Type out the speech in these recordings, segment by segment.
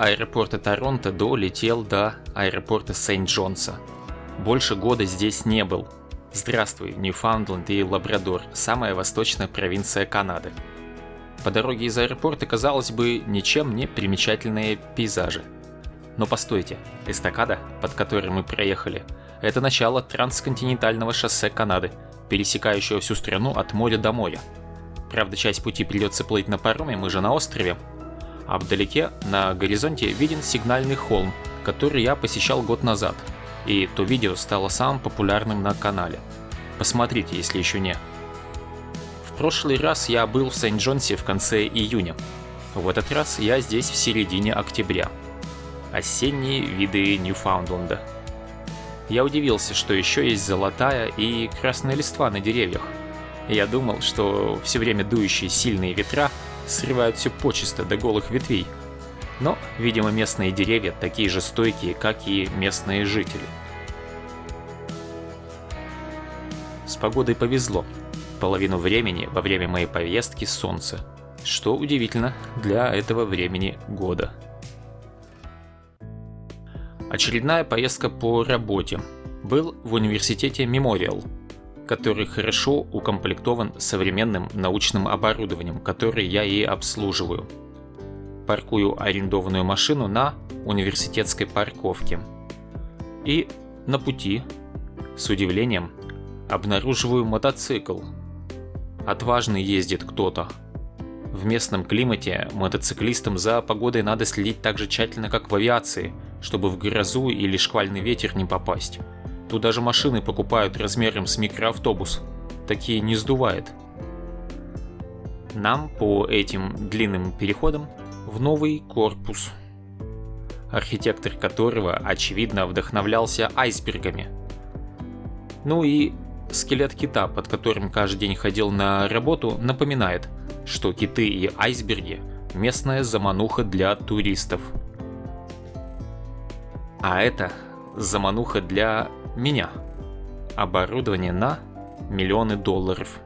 аэропорта Торонто долетел до аэропорта Сент-Джонса. Больше года здесь не был. Здравствуй, Ньюфаундленд и Лабрадор, самая восточная провинция Канады. По дороге из аэропорта, казалось бы, ничем не примечательные пейзажи. Но постойте, эстакада, под которой мы проехали, это начало трансконтинентального шоссе Канады, пересекающего всю страну от моря до моря. Правда, часть пути придется плыть на пароме, мы же на острове. А вдалеке, на горизонте, виден сигнальный холм, который я посещал год назад. И то видео стало самым популярным на канале. Посмотрите, если еще не. В прошлый раз я был в Сент-Джонсе в конце июня. В этот раз я здесь в середине октября. Осенние виды Ньюфаундленда. Я удивился, что еще есть золотая и красная листва на деревьях. Я думал, что все время дующие сильные ветра срывают все почисто до голых ветвей. Но, видимо, местные деревья такие же стойкие, как и местные жители. С погодой повезло. Половину времени во время моей поездки солнце, что удивительно для этого времени года. Очередная поездка по работе. Был в университете Мемориал, который хорошо укомплектован современным научным оборудованием, которое я и обслуживаю. Паркую арендованную машину на университетской парковке. И на пути, с удивлением, обнаруживаю мотоцикл. Отважный ездит кто-то. В местном климате мотоциклистам за погодой надо следить так же тщательно, как в авиации, чтобы в грозу или шквальный ветер не попасть. Тут даже машины покупают размером с микроавтобус. Такие не сдувает. Нам по этим длинным переходам в новый корпус, архитектор которого, очевидно, вдохновлялся айсбергами. Ну и скелет кита, под которым каждый день ходил на работу, напоминает, что киты и айсберги – местная замануха для туристов. А это замануха для меня. Оборудование на миллионы долларов.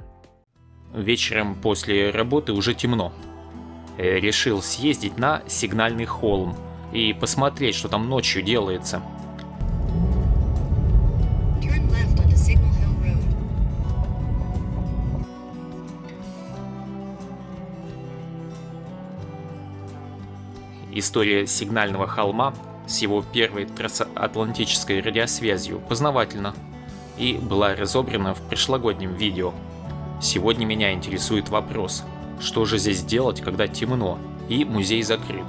Вечером после работы уже темно. Решил съездить на сигнальный холм и посмотреть, что там ночью делается. История сигнального холма с его первой трансатлантической радиосвязью познавательна и была разобрана в прошлогоднем видео. Сегодня меня интересует вопрос, что же здесь делать, когда темно и музей закрыт.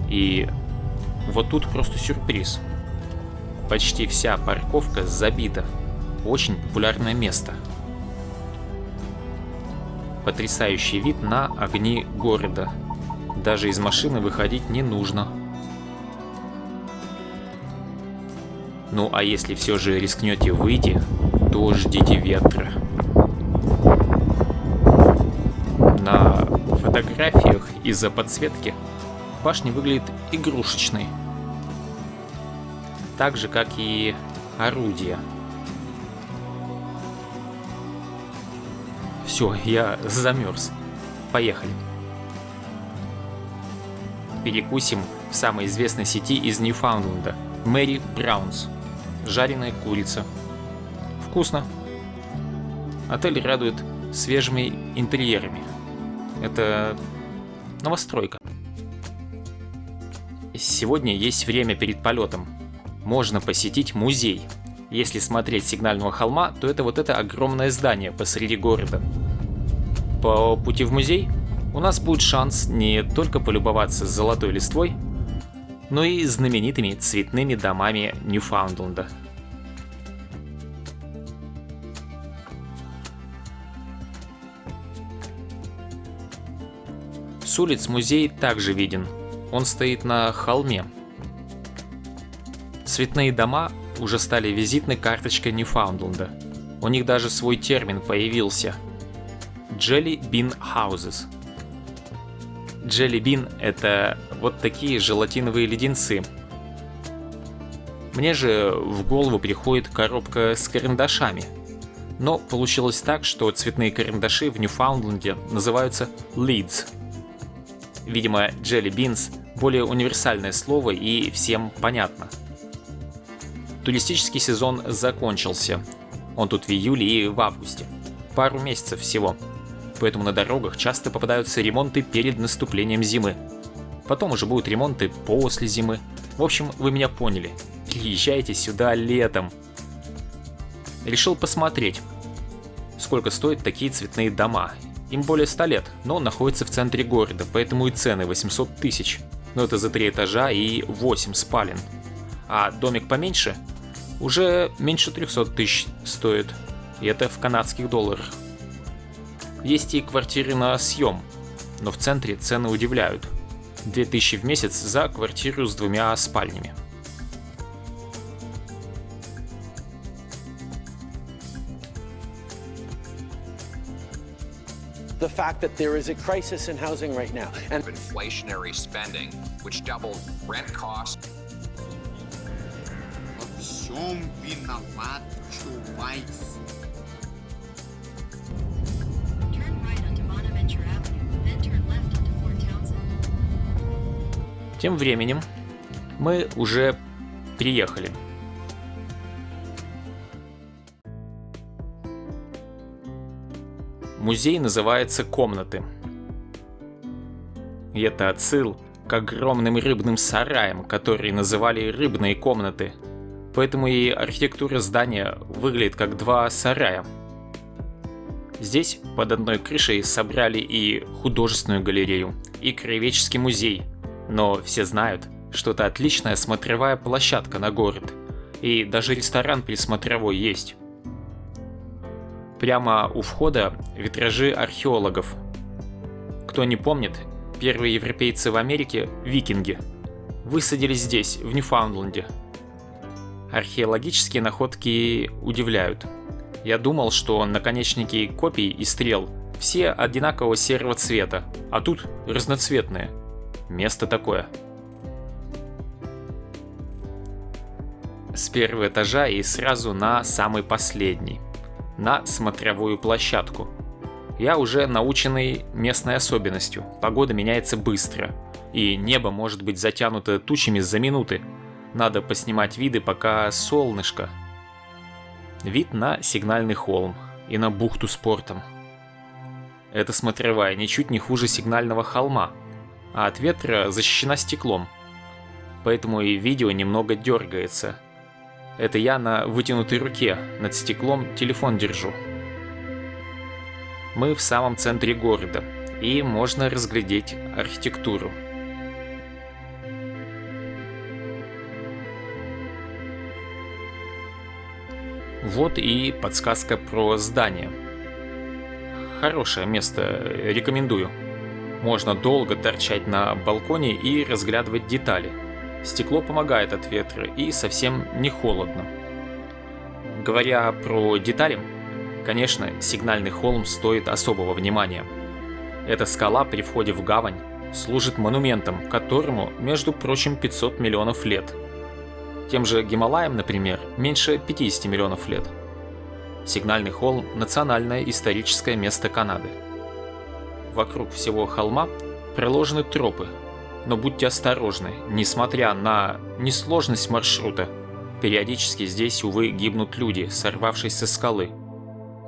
И вот тут просто сюрприз. Почти вся парковка забита. Очень популярное место. Потрясающий вид на огни города. Даже из машины выходить не нужно. Ну а если все же рискнете выйти, то ждите ветра. На фотографиях из-за подсветки башня выглядит игрушечной. Так же, как и орудия. Все, я замерз. Поехали. Перекусим в самой известной сети из Ньюфаундленда – Мэри Браунс. Жареная курица. Вкусно. Отель радует свежими интерьерами. Это новостройка. Сегодня есть время перед полетом. Можно посетить музей. Если смотреть с сигнального холма, то это вот это огромное здание посреди города. По пути в музей у нас будет шанс не только полюбоваться золотой листвой, но и знаменитыми цветными домами Ньюфаундленда. С улиц музей также виден. Он стоит на холме. Цветные дома уже стали визитной карточкой Ньюфаундленда. У них даже свой термин появился – Jelly Bean Houses. Jelly Bean – это вот такие желатиновые леденцы. Мне же в голову приходит коробка с карандашами. Но получилось так, что цветные карандаши в Ньюфаундленде называются Leads. Видимо, Jelly Beans – более универсальное слово и всем понятно. Туристический сезон закончился. Он тут в июле и в августе. Пару месяцев всего. Поэтому на дорогах часто попадаются ремонты перед наступлением зимы. Потом уже будут ремонты после зимы. В общем, вы меня поняли. Приезжайте сюда летом. Решил посмотреть, сколько стоят такие цветные дома. Им более 100 лет, но находятся в центре города, поэтому и цены 800 тысяч. Но это за 3 этажа и 8 спален. А домик поменьше уже меньше 300 тысяч стоит. И это в канадских долларах. Есть и квартиры на съем, но в центре цены удивляют. 2000 в месяц за квартиру с 2 спальнями. The fact that there is a crisis in housing right now and inflationary spending, which doubled rent costs. Во всем виноват Чубайс. Turn right onto Bonaventure Avenue, then turn left onto Fort Townsend. Тем временем мы уже приехали. Музей называется «Комнаты». И это отсыл к огромным рыбным сараям, которые называли «рыбные комнаты». Поэтому и архитектура здания выглядит как 2 сарая. Здесь под одной крышей собрали и художественную галерею, и краеведческий музей. Но все знают, что это отличная смотровая площадка на город. И даже ресторан присмотровой есть. Прямо у входа витражи археологов. Кто не помнит, первые европейцы в Америке, викинги, высадились здесь, в Ньюфаундленде. Археологические находки удивляют. Я думал, что наконечники копий и стрел все одинакового серого цвета, а тут разноцветные. Место такое. С 1-го этажа и сразу на самый последний. На смотровую площадку. Я уже наученный местной особенностью. Погода меняется быстро, и небо может быть затянуто тучами за минуты. Надо поснимать виды, пока солнышко. Вид на Сигнальный холм и на бухту с портом. Эта смотровая ничуть не хуже Сигнального холма, а от ветра защищена стеклом. Поэтому и видео немного дергается. Это я на вытянутой руке, над стеклом телефон держу. Мы в самом центре города, и можно разглядеть архитектуру. Вот и подсказка про здание. Хорошее место, рекомендую. Можно долго торчать на балконе и разглядывать детали. Стекло помогает от ветра и совсем не холодно. Говоря про детали, конечно, Сигнальный холм стоит особого внимания. Эта скала при входе в гавань служит монументом, которому, между прочим, 500 миллионов лет. Тем же Гималаям, например, меньше 50 миллионов лет. Сигнальный холм – национальное историческое место Канады. Вокруг всего холма проложены тропы, но будьте осторожны, несмотря на несложность маршрута, периодически здесь, увы, гибнут люди, сорвавшись со скалы.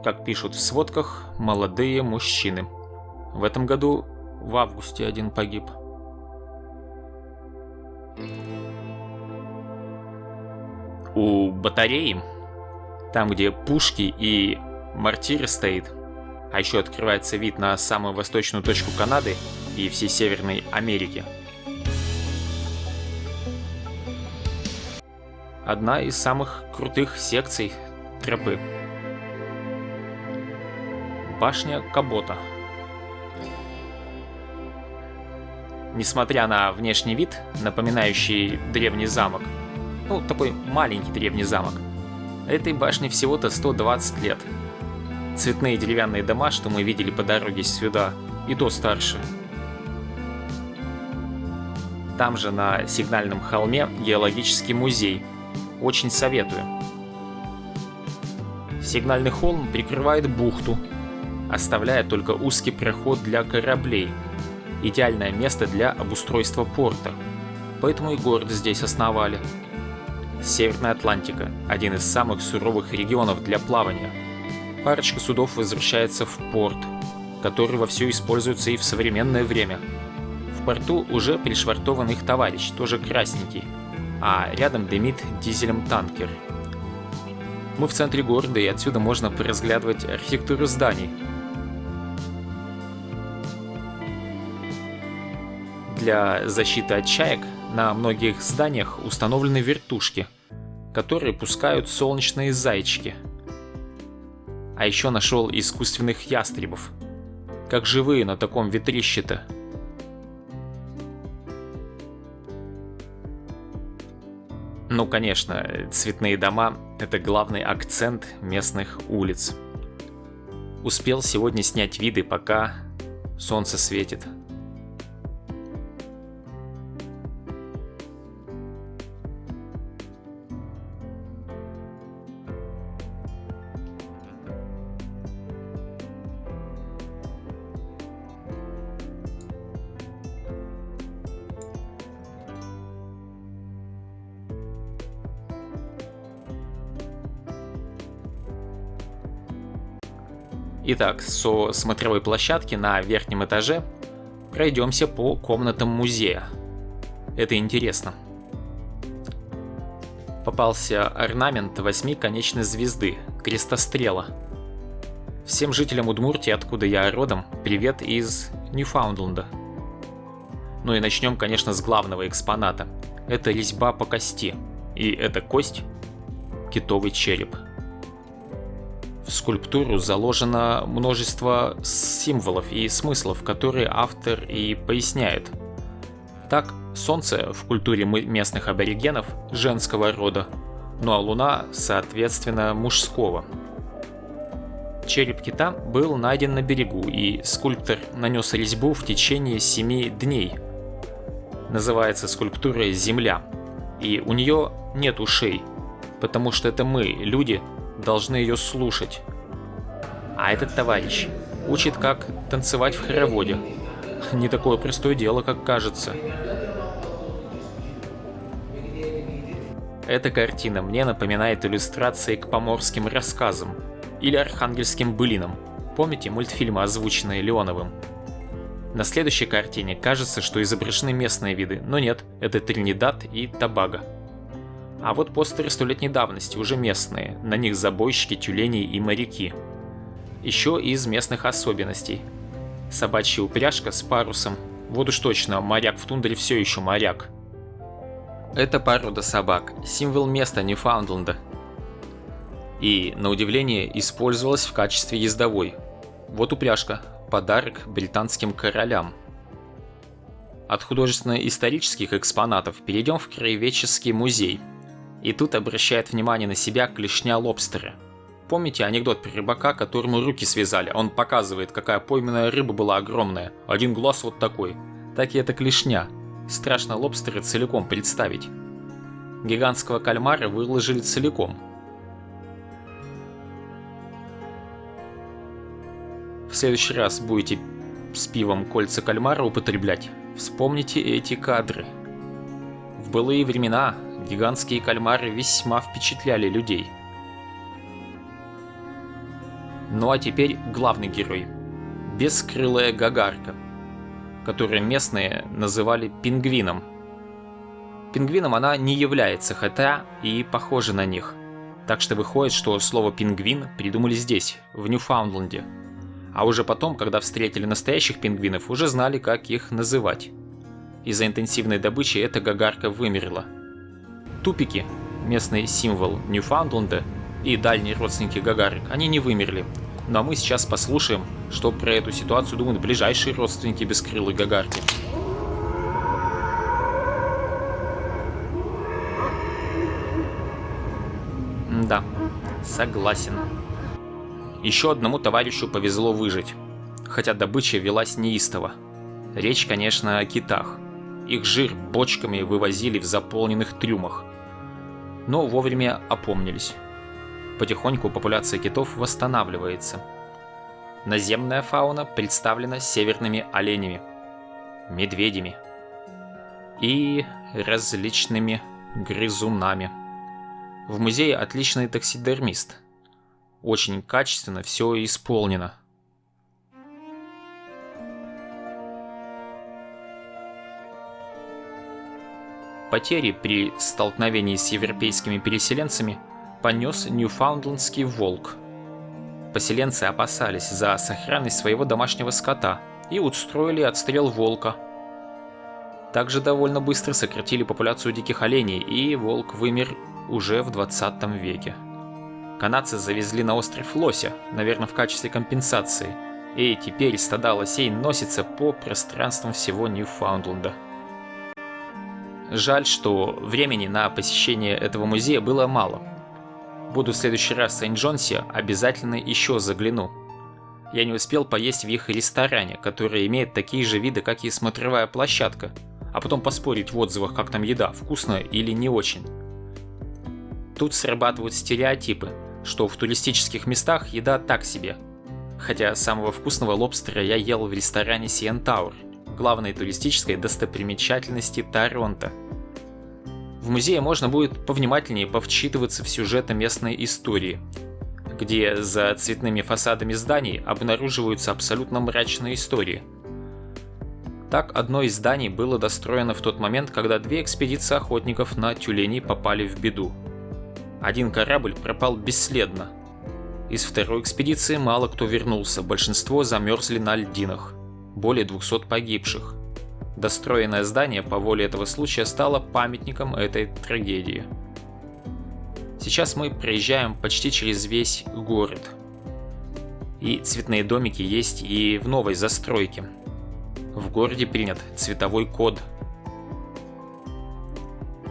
Как пишут в сводках, молодые мужчины. В этом году в августе один погиб. У батареи, там где пушки и мортиры стоит, а еще открывается вид на самую восточную точку Канады и всей Северной Америки. Одна из самых крутых секций тропы. Башня Кабота. Несмотря на внешний вид, напоминающий древний замок, такой маленький древний замок, этой башне всего-то 120 лет. Цветные деревянные дома, что мы видели по дороге сюда, и то старше. Там же на Сигнальном холме геологический музей. Очень советую. Сигнальный холм прикрывает бухту, оставляя только узкий проход для кораблей. Идеальное место для обустройства порта. Поэтому и город здесь основали. Северная Атлантика – один из самых суровых регионов для плавания. Парочка судов возвращается в порт, который вовсю используется и в современное время. В порту уже пришвартован их товарищ, тоже красненький, а рядом дымит дизелем танкер. Мы в центре города, и отсюда можно поразглядывать архитектуру зданий. Для защиты от чаек на многих зданиях установлены вертушки, которые пускают солнечные зайчики. А еще нашел искусственных ястребов. Как живые на таком ветрище-то. Ну, конечно, цветные дома – это главный акцент местных улиц. Успел сегодня снять виды, пока солнце светит. Итак, со смотровой площадки на верхнем этаже пройдемся по комнатам музея. Это интересно. Попался орнамент 8-конечной звезды, крестострела. Всем жителям Удмуртии, откуда я родом, привет из Ньюфаундленда. Ну и начнем, конечно, с главного экспоната. Это резьба по кости. И эта кость – китовый череп. В скульптуру заложено множество символов и смыслов, которые автор и поясняет. Так, солнце в культуре местных аборигенов женского рода, ну а луна, соответственно, мужского. Череп кита был найден на берегу, и скульптор нанес резьбу в течение 7 дней. Называется скульптура «Земля», и у нее нет ушей, потому что это мы, люди, должны ее слушать. А этот товарищ учит, как танцевать в хороводе. Не такое простое дело, как кажется. Эта картина мне напоминает иллюстрации к поморским рассказам или архангельским былинам. Помните мультфильмы, озвученные Леоновым? На следующей картине кажется, что изображены местные виды, но нет, это Тринидад и Тобаго. А вот постеры 100-летней давности, уже местные, на них забойщики, тюлени и моряки. Еще из местных особенностей. Собачья упряжка с парусом, вот уж точно, моряк в тундре все еще моряк. Это порода собак, символ места Ньюфаундленда. И, на удивление, использовалась в качестве ездовой. Вот упряжка, подарок британским королям. От художественно-исторических экспонатов перейдем в краеведческий музей. И тут обращает внимание на себя клешня лобстера. Помните анекдот про рыбака, которому руки связали? Он показывает, какая пойманная рыба была огромная. Один глаз вот такой. Так и эта клешня. Страшно лобстера целиком представить. Гигантского кальмара выложили целиком. В следующий раз будете с пивом кольца кальмара употреблять, вспомните эти кадры. В былые времена гигантские кальмары весьма впечатляли людей. Ну а теперь главный герой. Бескрылая гагарка, которую местные называли пингвином. Пингвином она не является, хотя и похожа на них. Так что выходит, что слово «пингвин» придумали здесь, в Ньюфаундленде. А уже потом, когда встретили настоящих пингвинов, уже знали, как их называть. Из-за интенсивной добычи эта гагарка вымерла. Тупики, местный символ Ньюфаундленда и дальние родственники гагарок, они не вымерли. Ну а мы сейчас послушаем, что про эту ситуацию думают ближайшие родственники бескрылой гагарки. Да, согласен. Еще одному товарищу повезло выжить, хотя добыча велась неистово. Речь, конечно, о китах. Их жир бочками вывозили в заполненных трюмах. Но вовремя опомнились. Потихоньку популяция китов восстанавливается. Наземная фауна представлена северными оленями, медведями и различными грызунами. В музее отличный таксидермист. Очень качественно все исполнено. Потери при столкновении с европейскими переселенцами понес ньюфаундлендский волк. Поселенцы опасались за сохранность своего домашнего скота и устроили отстрел волка. Также довольно быстро сократили популяцию диких оленей, и волк вымер уже в 20 веке. Канадцы завезли на остров лося, наверное, в качестве компенсации, и теперь стада лосей носятся по пространствам всего Ньюфаундленда. Жаль, что времени на посещение этого музея было мало. Буду в следующий раз в Сент-Джонсе, обязательно еще загляну. Я не успел поесть в их ресторане, который имеет такие же виды, как и смотровая площадка, а потом поспорить в отзывах, как там еда, вкусно или не очень. Тут срабатывают стереотипы, что в туристических местах еда так себе. Хотя самого вкусного лобстера я ел в ресторане CN Tower, главной туристической достопримечательности Торонто. В музее можно будет повнимательнее повчитываться в сюжеты местной истории, где за цветными фасадами зданий обнаруживаются абсолютно мрачные истории. Так, одно из зданий было достроено в тот момент, когда 2 экспедиции охотников на тюленей попали в беду. Один корабль пропал бесследно. Из второй экспедиции мало кто вернулся, большинство замерзли на льдинах. Более 200 погибших. Достроенное здание по воле этого случая стало памятником этой трагедии. Сейчас мы проезжаем почти через весь город. И цветные домики есть и в новой застройке. В городе принят цветовой код.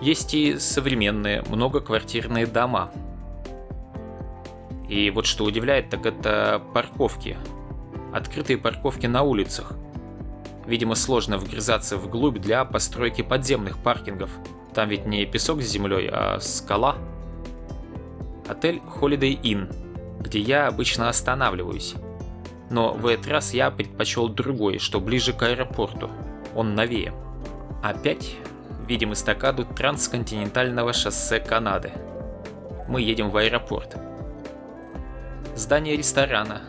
Есть и современные многоквартирные дома. И вот что удивляет, так это парковки. Открытые парковки на улицах. Видимо, сложно вгрызаться вглубь для постройки подземных паркингов. Там ведь не песок с землей, а скала. Отель Holiday Inn, где я обычно останавливаюсь. Но в этот раз я предпочел другой, что ближе к аэропорту. Он новее. Опять видим эстакаду трансконтинентального шоссе Канады. Мы едем в аэропорт. Здание ресторана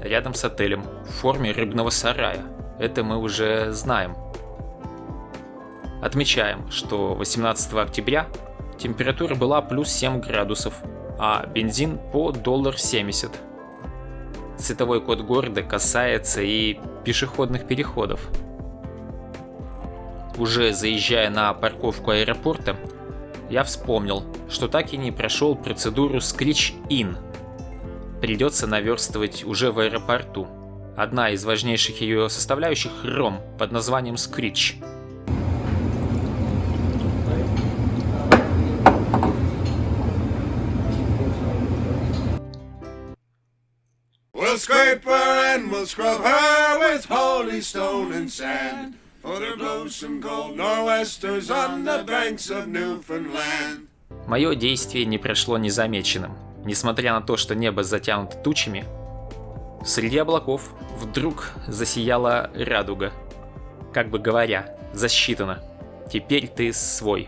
рядом с отелем в форме рыбного сарая. Это мы уже знаем. Отмечаем, что 18 октября температура была плюс 7 градусов, а бензин по $1.70. Цветовой код города касается и пешеходных переходов. Уже заезжая на парковку аэропорта, я вспомнил, что так и не прошел процедуру Screech-In. Придется наверстывать уже в аэропорту. Одна из важнейших ее составляющих – ром под названием Screech. We'll scrape her and we'll scrub her with holy stone and sand, for there blows some cold nor'westers on the banks of Newfoundland. Мое действие не прошло незамеченным. Несмотря на то, что небо затянуто тучами, среди облаков вдруг засияла радуга. Как бы говоря, засчитано. Теперь ты свой.